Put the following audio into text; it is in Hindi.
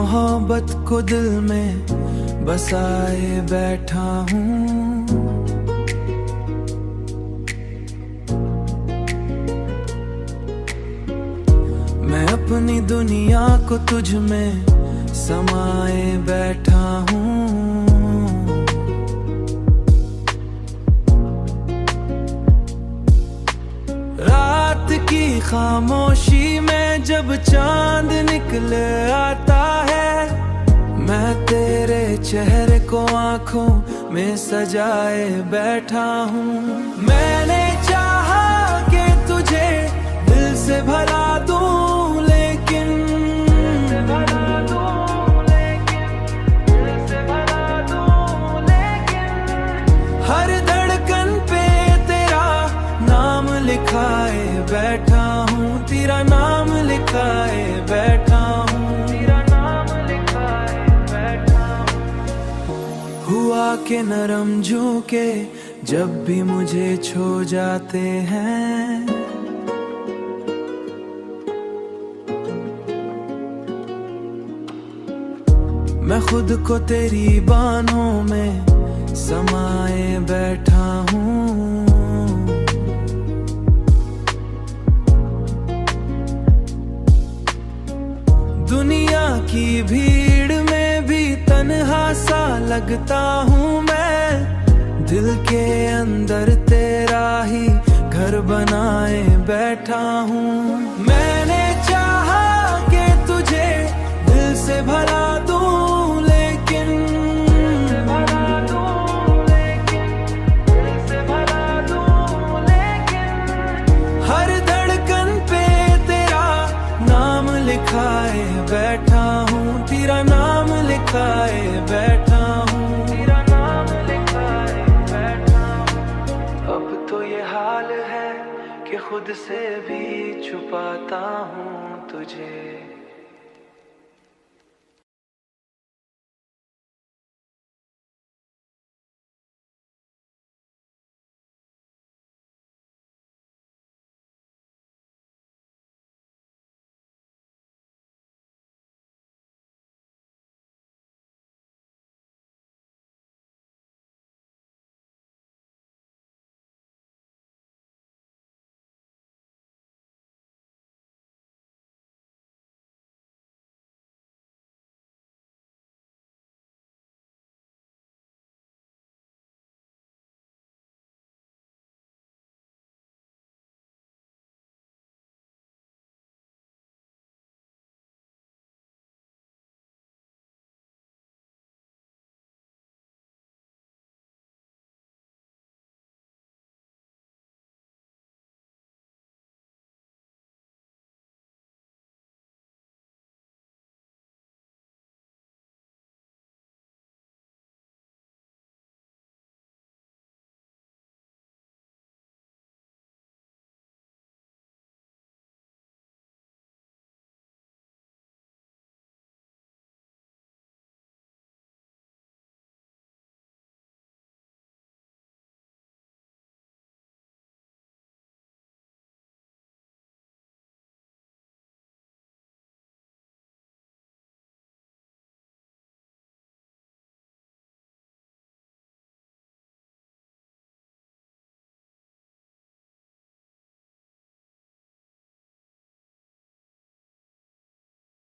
मोहब्बत को दिल में बसाए बैठा हूँ। मैं अपनी दुनिया को तुझ में समाए बैठा हूँ। रात की खामोशी में जब चांद निकल आता है, मैं तेरे चेहरे को आंखों में सजाए बैठा हूँ। मैंने चाहा कि तुझे दिल से भला दूं, लेकिन हर धड़कन पे तेरा नाम लिखाए बैठा हूँ, तेरा नाम लिखाए बैठा हूँ, तेरा नाम लिखाए बैठा हूँ। हुआ के नरम झोंके जब भी मुझे छू जाते हैं, मैं खुद को तेरी बाहों में समाए बैठा हूँ। दुनिया की भीड़ में भी तन्हा सा लगता हूँ मैं, दिल के अंदर तेरा ही घर बनाए बैठा हूँ। मैंने चाहा कि तुझे दिल से भला दूं, लेकिन हर धड़कन पे तेरा नाम लिखाए बैठा हूँ, तेरा नाम लिखाए बैठा हूँ, तेरा नाम लिखाए बैठा हूँ। अब तो ये हाल है कि खुद से भी छुपाता हूँ तुझे।